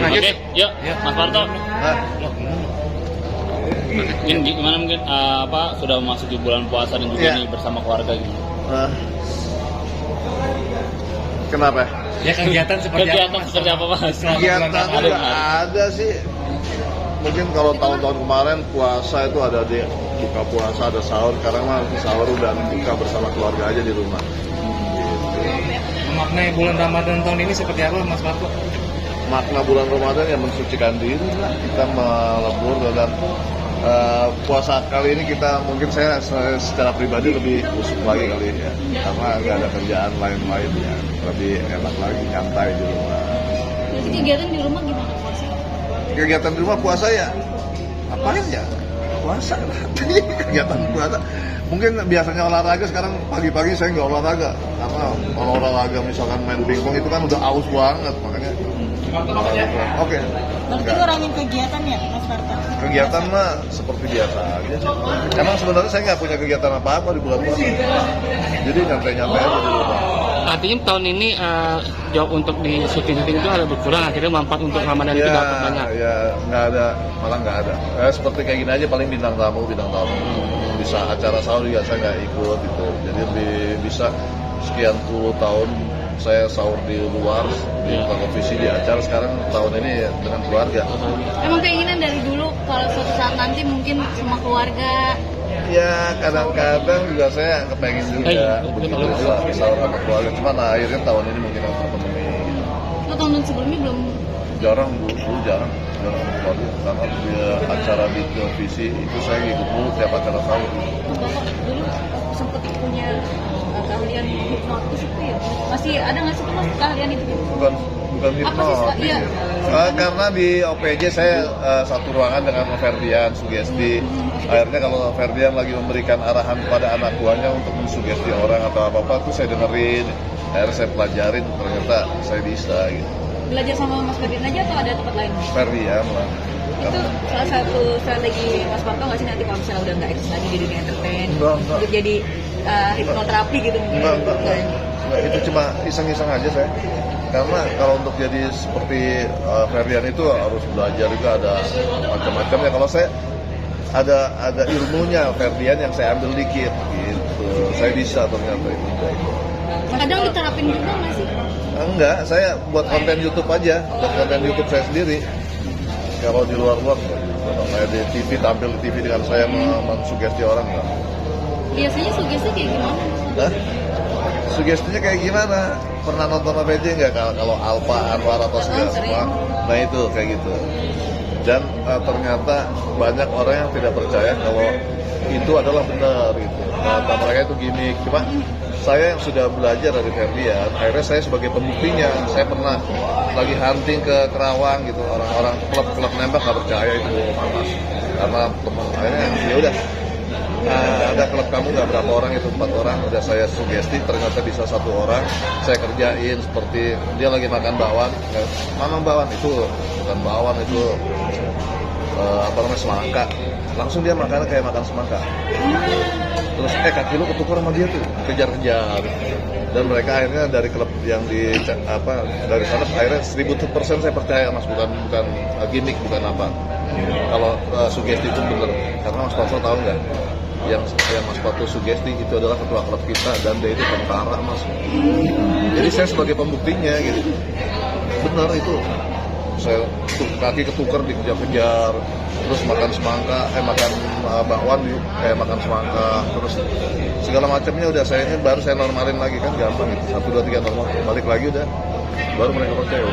Oke, yuk, Mas Parto. Nah, Mungkin gimana mungkin sudah memasuki bulan puasa dan juga Iya. ini bersama keluarga gitu. kenapa? Ya kegiatan seperti Kegiatan seperti apa, Mas? Kegiatan Ada, nggak ada sih. Mungkin kalau tahun-tahun kemarin puasa itu ada di buka puasa, ada sahur. Sekarang mah sahur udah buka bersama keluarga aja di rumah. Memaknai bulan Ramadan tahun ini seperti apa, Mas Parto? Makna bulan Ramadan yang mensucikan diri lah, kita melebur dan puasa kali ini kita mungkin saya secara pribadi lebih khusyuk lagi kali ya, karena nggak ada kerjaan lain-lain ya, lebih enak lagi nyantai di rumah. Jadi kegiatan di rumah gimana puasa? Kegiatan di rumah puasa ya apain ya, puasa lah. Kegiatan puasa mungkin biasanya olahraga, sekarang pagi-pagi saya nggak olahraga karena kalau olahraga misalkan main pingpong itu kan udah aus banget, makanya oke. Berarti Enggak. ngurangin kegiatan ya, Mas Parto? Kegiatan mah seperti biasa aja. Emang sebenarnya saya nggak punya kegiatan apa-apa di bulan puasa. Jadi nyantai-nyantai aja di rumah. Artinya tahun ini job untuk di syuting-syuting itu ada berkurang, akhirnya manfaat untuk Ramadan itu dapat banyak. Ya nggak ada, malah nggak ada. Seperti kayak gini aja paling bintang tamu. Bisa acara sahur juga saya nggak ikut gitu. Jadi lebih bisa sekian puluh tahun saya sahur di luar, di televisi, di acara. Sekarang tahun ini dengan keluarga. Emang keinginan dari dulu kalau suatu saat nanti mungkin sama keluarga. Ya kadang-kadang juga saya kepengen juga begitu bisa sama keluarga. Cuman akhirnya tahun ini mungkin yang terpenuhi. Lo tahun sebelumnya belum? Jarang keluarga karena di acara di televisi itu saya ikut mulu tiap acara sahur. Bapak dulu sempet punya keahlian hipnotis itu ya? Masih ada nggak sih tuh Mas keahlian itu? Bukan Apa sih, hipnotis. iya. Karena di OPJ saya satu ruangan dengan Ferdian sugesti. Akhirnya kalau Ferdian lagi memberikan arahan kepada anak buahnya untuk mensugesti orang atau apa-apa tuh saya dengerin. Akhirnya saya pelajarin, ternyata saya bisa gitu. Belajar sama Mas Ferdian aja atau ada tempat lain? Ferdian lah. Itu salah satu strategi Mas Parto nggak sih nanti kalau misalnya udah nggak eksis lagi di dunia entertain Enggak. untuk jadi hipnoterapi gitu mungkin? Enggak. Itu cuma iseng-iseng aja saya. Karena kalau untuk jadi seperti Ferdian itu harus belajar juga, ada macam-macamnya. Kalau saya ada ilmunya Ferdian yang saya ambil dikit gitu. Saya bisa ternyata itu. Kadang diterapin juga nggak sih? Enggak, saya buat konten YouTube aja, buat konten YouTube saya sendiri. Kalau di luar-luar, kalau saya di TV, tampil di TV dengan saya mensugesti orang enggak. Biasanya sugesti kayak gimana? Hah? Sugestinya kayak gimana? Pernah nonton OPJ nggak kalau Alfa, Anwar atau segala semua? Nah itu kayak gitu. Dan ternyata banyak orang yang tidak percaya kalau itu adalah benar gitu. Kata mereka itu gimmick. Cuma saya yang sudah belajar dari Ferdian, akhirnya saya sebagai pembuktinya. Saya pernah lagi hunting ke Kerawang gitu, orang-orang klub nembak nggak percaya itu panas. Karena teman akhirnya ya udah. Ada klub kamu nggak berapa orang, itu 4 orang, udah saya sugesti, ternyata bisa 1 orang saya kerjain. Seperti dia lagi makan bakwan, mana bakwan itu bukan bakwan, itu semangka, langsung dia makan kayak makan semangka. Terus kaki lu ketukar sama dia tuh, kejar-kejar. Dan mereka akhirnya dari klub yang dari sana akhirnya 1000% saya percaya Mas, bukan gimmick, bukan apa. Kalau sugesti itu bener, karena Mas Parto tahu nggak? Yang Mas Parto sugesti itu adalah ketua klub kita dan dia itu tentara Mas. Jadi saya sebagai pembuktinya gitu. Benar itu. Saya kaki ketukar dikejar-kejar, terus makan semangka, makan bakwan kayak makan semangka, terus segala macamnya udah baru saya normalin lagi, kan gampang gitu. 1, 2, 3 normal, balik lagi udah, baru mereka percaya.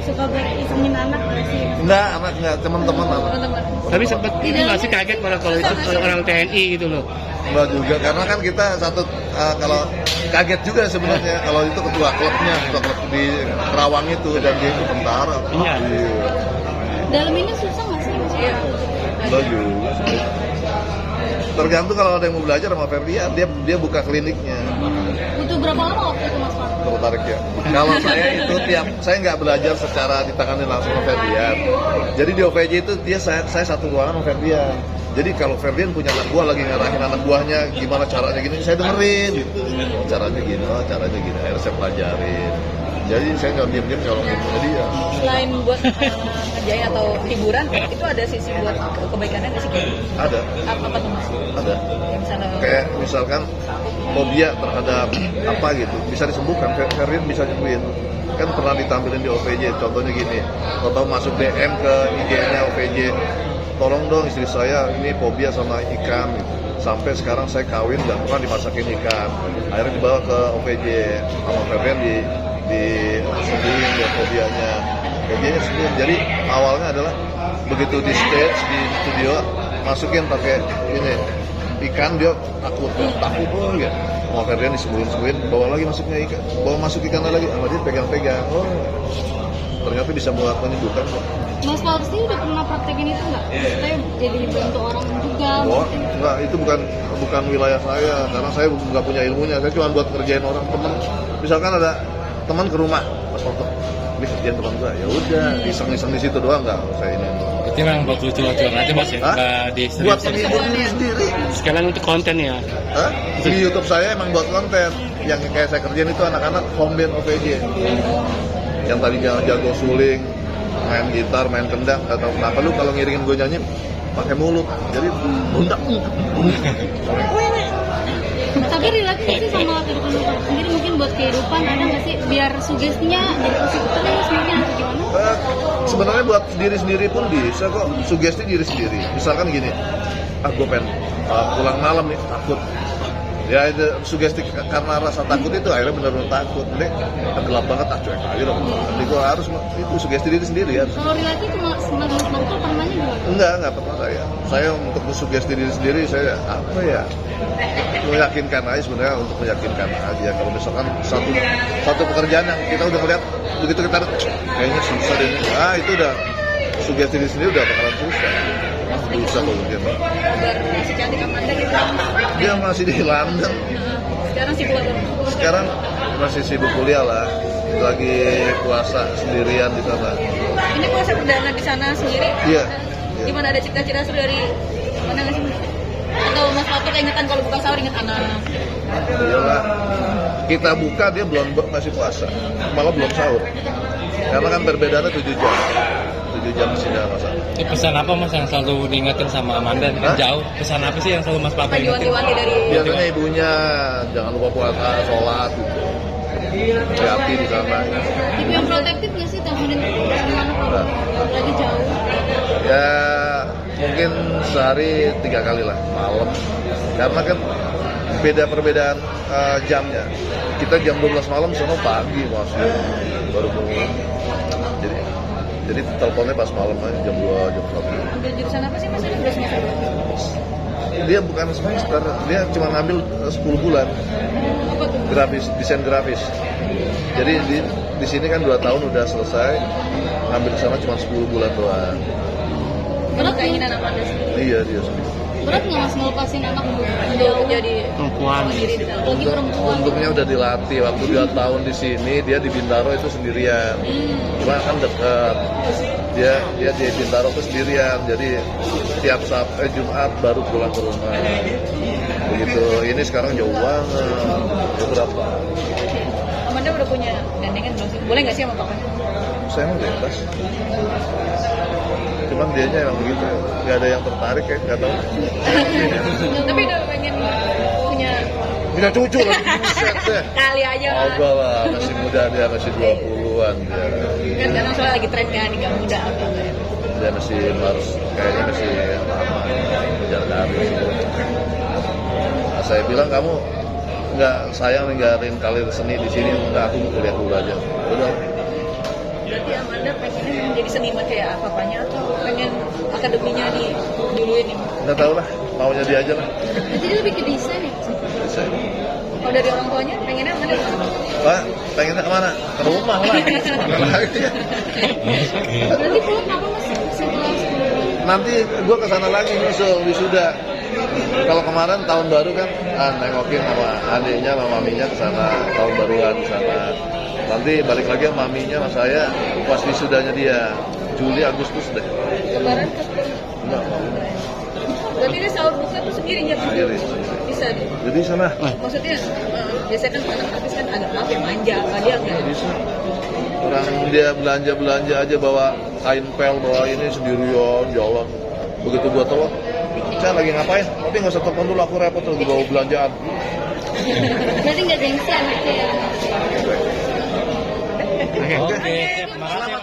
Suka berisengin anak nggak sih? Enggak, teman-teman anak. Teman-teman. Tapi sempat masih kaget kalau itu orang TNI gitu loh. Enggak juga, karena kan kita kalau kaget juga sebenarnya kalau itu ketua klub di Kerawang itu dan dia itu tentara. Iya. Dalam ini susah nggak sih Mas? Enggak juga. Tergantung kalau ada yang mau belajar sama Ferdian, dia buka kliniknya. Butuh berapa lama waktu itu Mas Parto? Tertarik ya. Kalau saya itu saya nggak belajar secara ditangani langsung sama Ferdian. Jadi di OVJ itu saya satu ruangan sama Ferdian. Jadi kalau Ferdian punya anak buah lagi ngarahin anak buahnya gimana caranya gini, saya dengerin. Caranya gini. Akhirnya saya pelajarin. Jadi saya nggak diam-diam nyolongin ke dia. Selain buat ngerjain atau hiburan, itu ada sisi buat kebaikannya nggak sih? Ada, Apa tuh mas? ada. Yang misalnya Kayak misalkan fobia terhadap apa gitu bisa disembuhkan. Ferdian bisa nyembuhin. Kan pernah ditampilin di OVJ, contohnya gini, atau masuk DM ke IG-nya OVJ, tolong dong istri saya ini fobia sama ikan gitu. Sampai sekarang saya kawin nggak pernah dimasakin ikan, akhirnya dibawa ke OVJ sama Ferdian disembuhin dia fobianya sembuh. Jadi awalnya adalah begitu di stage di studio masukin pakai ini ikan, dia takut ya. Mau Ferdian disembuhin, bawa lagi masuknya ikan, bawa masuk ikannya lagi, sama dia pegang-pegang. Oh, ternyata bisa menyembuhkan. Mas Faldi udah pernah praktekin itu nggak? Saya jadi bantu orang juga. Oh, enggak, itu bukan wilayah saya, karena saya nggak punya ilmunya. Saya cuma buat kerjain orang teman. Misalkan ada teman ke rumah, Mas foto, ini kerjaan teman gua, ya udah, iseng-iseng di situ doang nggak saya ini. Itu memang buat lucu-lucuan aja mas ya? Hah? Nggak di Buat serius. menghibur diri sendiri. Sekalian untuk konten ya. Hah? Di YouTube saya emang buat konten. Yang kayak saya kerjain itu anak-anak home band OVJ. Yang tadinya jago suling, main gitar, main kendang, atau kenapa lu kalau ngiringin gue nyanyi pakai mulut. Jadi bundak. Tapi relate nggak sih sama kehidupan Mas sendiri? Mungkin buat kehidupan ada nggak sih biar sugestinya jadi positif terus mungkin atau gimana? Sebenarnya buat diri sendiri pun bisa kok, sugesti diri sendiri. Misalkan gini, gue pengen pulang malam nih, takut. Ya itu sugesti karena rasa takut itu akhirnya benar-benar takut. Nih gelap banget, cuek aja dong. Jadi gue harus itu sugesti diri sendiri ya. Kalau relate itu Mas Marco pernahnya gimana? Enggak pernah saya. Saya untuk sugesti diri sendiri saya apa ya? Meyakinkan aja sebenarnya, untuk meyakinkan aja. Kalau misalkan satu pekerjaan yang kita udah ngeliat begitu kita kayaknya susah deh. Itu udah sugesti diri sendiri udah bakalan susah. Susah kalau gitu. biar masih cantik Amanda gitu. Dia masih di London. Sekarang sibuk apa? Sekarang masih sibuk kuliah lah. Lagi puasa sendirian di sana. Ini puasa perdana di sana sendiri? Iya. Gimana, ada cita-cita dari mana nggak sih? Atau Mas Faldi keingetan kalau buka sahur ingat anak? Iyalah. Kita buka dia belum masih puasa, malah belum sahur. Karena kan perbedaannya 7 jam. 7 jam sudah masak. Pesan apa mas yang selalu diingetin sama Amanda? Kan Hah? jauh. Pesan apa sih yang selalu mas Faldi Apa ingetin? diwanti-wanti dari Biasanya ibunya jangan lupa puasa, sholat gitu. Hati-hati di sana. Tipe yang protektif nggak sih teleponin gimana kalau lagi jauh? Ya mungkin sehari 3 kali lah malam. Karena kan perbedaan jamnya. Kita jam 12 malam, sono pagi masih baru bangun. Jadi teleponnya pas malam aja jam 2, jam 1. ambil jurusan apa sih Mas? Ini udah semester? Dia bukan semester, dia cuma ngambil 10 bulan. Apa tuh? Grafis, desain grafis. Jadi di sini kan 2 tahun udah selesai, ngambil di sana cuma 10 bulan doang. Kalau keinginan Amanda sih Iya dia sendiri. Berat nggak Mas ngelepasin anak untuk jadi Perempuan. diri di dalam. lagi perempuan? Untungnya udah dilatih, waktu 2 tahun di sini dia di Bintaro itu sendirian. Cuma kan dekat. Dia di Bintaro tuh sendirian. Jadi tiap Jumat baru pulang ke rumah. Begitu. Ini sekarang jauh banget. Ya berapa? Amanda udah punya gandengan belum sih? Boleh nggak sih sama papanya? Saya mau bebas. Cuman dianya emang begitu, nggak ada yang tertarik kayak nggak tahu. Tapi udah pengen punya Cucu lagi buset deh. kali aja lah. Agak lah, masih muda dia, masih 20-an dia. Kan sekarang soalnya lagi tren kan, nggak muda apa ya. Dia masih harus, kayaknya masih lama, mengejar karir. Nah, saya bilang kamu nggak sayang ninggalin karir seni di sini, nggak, aku mau kuliah dulu aja. Udah. Berarti Amanda pengennya menjadi seniman kayak papanya atau pengen akademinya diduluin nih? Nggak tahu lah, maunya dia aja lah. Berarti dia lebih ke desain ya? Bisa. Kalau dari orang tuanya pengennya Amanda kemana? Pak, pengennya kemana? Ke rumah lah. Kemana lagi? Berarti pulang apa Mas setelah 10 bulan? Nanti gue kesana lagi nyusul wisuda. Kalau kemarin tahun baru kan nengokin sama adiknya sama maminya kesana, tahun baruan di sana. Nanti balik lagi sama maminya sama saya pas wisudanya dia Juli Agustus deh. Lebaran ke Enggak mau. berarti dia sahur buka tuh sendiri ya? Sendiri. Bisa deh. Jadi sana Maksudnya biasanya kan anak artis kan agak maaf ya manja, apa dia enggak? bisa. Orang dia belanja aja bawa kain pel, bawa ini sendirian, jalan. Begitu gua telepon, saya lagi ngapain? Tapi nggak usah telepon dulu, aku repot lagi bawa belanjaan. Berarti nggak gengsi anaknya ya? Oke, terima kasih.